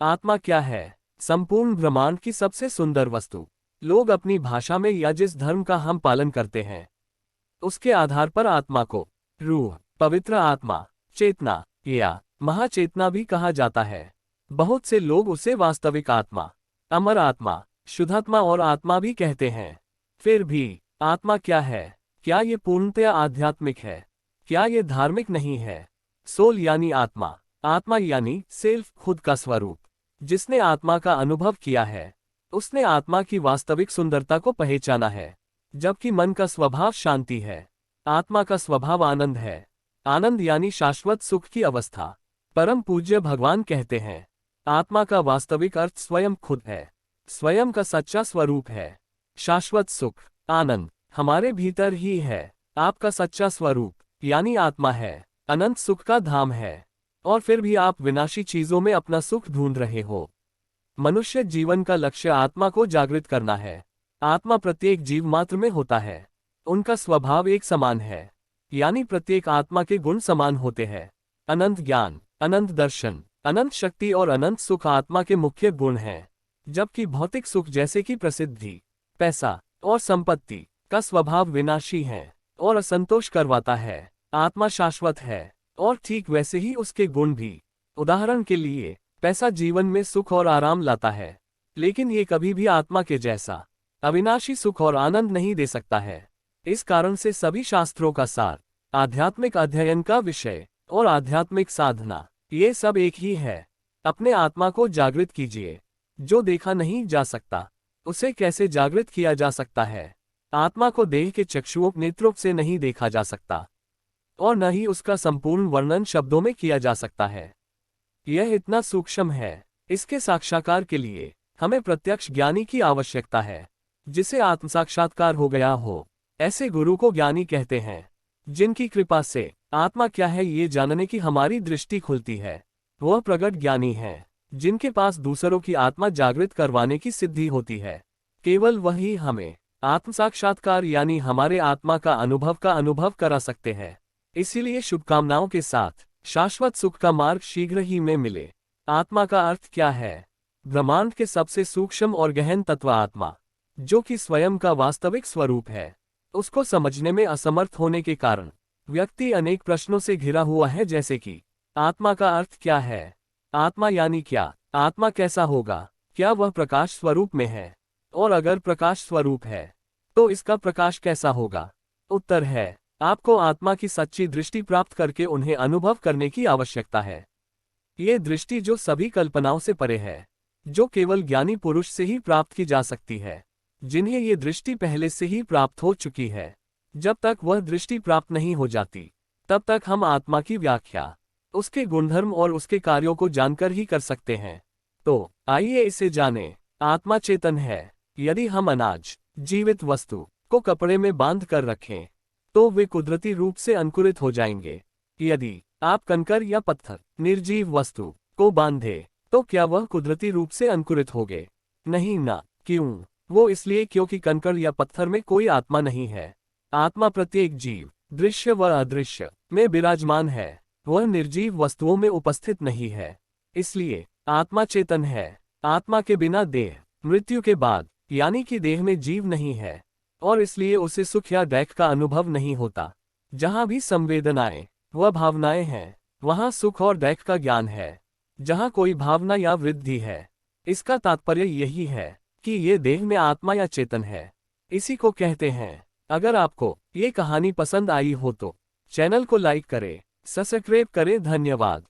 आत्मा क्या है? संपूर्ण ब्रह्मांड की सबसे सुंदर वस्तु। लोग अपनी भाषा में या जिस धर्म का हम पालन करते हैं उसके आधार पर आत्मा को रूह, पवित्र आत्मा, चेतना या महाचेतना भी कहा जाता है। बहुत से लोग उसे वास्तविक आत्मा, अमर आत्मा, शुद्धात्मा और आत्मा भी कहते हैं। फिर भी आत्मा क्या है? क्या ये पूर्णतया आध्यात्मिक है? क्या ये धार्मिक नहीं है? सोल यानी आत्मा। आत्मा यानी सेल्फ, खुद का स्वरूप। जिसने आत्मा का अनुभव किया है उसने आत्मा की वास्तविक सुंदरता को पहचाना है। जबकि मन का स्वभाव शांति है, आत्मा का स्वभाव आनंद है। आनंद यानी शाश्वत सुख की अवस्था। परम पूज्य भगवान कहते हैं, आत्मा का वास्तविक अर्थ स्वयं खुद है, स्वयं का सच्चा स्वरूप है। शाश्वत सुख, आनंद हमारे भीतर ही है। आपका सच्चा स्वरूप यानी आत्मा है, अनंत सुख का धाम है। और फिर भी आप विनाशी चीजों में अपना सुख ढूंढ रहे हो। मनुष्य जीवन का लक्ष्य आत्मा को जागृत करना है। आत्मा प्रत्येक जीव मात्र में होता है। उनका स्वभाव एक समान है, यानी प्रत्येक आत्मा के गुण समान होते हैं। अनंत ज्ञान, अनंत दर्शन, अनंत शक्ति और अनंत सुख आत्मा के मुख्य गुण हैं। जबकि भौतिक सुख जैसे कि प्रसिद्धि, पैसा और संपत्ति का स्वभाव विनाशी है और असंतोष करवाता है। आत्मा शाश्वत है और ठीक वैसे ही उसके गुण भी। उदाहरण के लिए, पैसा जीवन में सुख और आराम लाता है, लेकिन ये कभी भी आत्मा के जैसा अविनाशी सुख और आनंद नहीं दे सकता है। इस कारण से सभी शास्त्रों का सार, आध्यात्मिक अध्ययन का विषय और आध्यात्मिक साधना, ये सब एक ही है। अपने आत्मा को जागृत कीजिए। जो देखा नहीं जा सकता उसे कैसे जागृत किया जा सकता है? आत्मा को देह के चक्षुओं, नेत्रों से नहीं देखा जा सकता और न ही उसका संपूर्ण वर्णन शब्दों में किया जा सकता है। यह इतना सूक्ष्म है, इसके साक्षात्कार के लिए हमें प्रत्यक्ष ज्ञानी की आवश्यकता है, जिसे आत्म साक्षात्कार हो गया हो। ऐसे गुरु को ज्ञानी कहते हैं, जिनकी कृपा से आत्मा क्या है ये जानने की हमारी दृष्टि खुलती है। वह प्रगट ज्ञानी हैं, जिनके पास दूसरों की आत्मा जागृत करवाने की सिद्धि होती है। केवल वही हमें आत्म साक्षात्कार यानी हमारे आत्मा का अनुभव करा सकते हैं। इसीलिए शुभकामनाओं के साथ शाश्वत सुख का मार्ग शीघ्र ही में मिले। आत्मा का अर्थ क्या है? ब्रह्मांड के सबसे सूक्ष्म और गहन तत्व आत्मा, जो कि स्वयं का वास्तविक स्वरूप है, उसको समझने में असमर्थ होने के कारण व्यक्ति अनेक प्रश्नों से घिरा हुआ है, जैसे कि आत्मा का अर्थ क्या है? आत्मा यानी क्या? आत्मा कैसा होगा? क्या वह प्रकाश स्वरूप में है? और अगर प्रकाश स्वरूप है तो इसका प्रकाश कैसा होगा? उत्तर है, आपको आत्मा की सच्ची दृष्टि प्राप्त करके उन्हें अनुभव करने की आवश्यकता है। ये दृष्टि जो सभी कल्पनाओं से परे है, जो केवल ज्ञानी पुरुष से ही प्राप्त की जा सकती है, जिन्हें ये दृष्टि पहले से ही प्राप्त हो चुकी है। जब तक वह दृष्टि प्राप्त नहीं हो जाती, तब तक हम आत्मा की व्याख्या उसके गुणधर्म और उसके कार्यों को जानकर ही कर सकते हैं। तो आइए इसे जानें। आत्मा चेतन है। यदि हम अनाज, जीवित वस्तु को कपड़े में बांध कर रखें तो वे कुदरती रूप से अंकुरित हो जाएंगे। यदि आप कंकर या पत्थर, निर्जीव वस्तु को बांधे तो क्या वह कुदरती रूप से अंकुरित होंगे? नहीं ना। क्यों? वो इसलिए क्योंकि कंकर या पत्थर में कोई आत्मा नहीं है। आत्मा प्रत्येक जीव, दृश्य व अदृश्य में विराजमान है। वह निर्जीव वस्तुओं में उपस्थित नहीं है। इसलिए आत्मा चेतन है। आत्मा के बिना देह मृत्यु के बाद यानी कि देह में जीव नहीं है और इसलिए उसे सुख या दुख का अनुभव नहीं होता। जहां भी संवेदनाएं व भावनाएं हैं, वहां सुख और दुख का ज्ञान है। जहां कोई भावना या वृद्धि है, इसका तात्पर्य यही है कि ये देह में आत्मा या चेतन है। इसी को कहते हैं। अगर आपको ये कहानी पसंद आई हो तो चैनल को लाइक करें, सब्सक्राइब करें। धन्यवाद।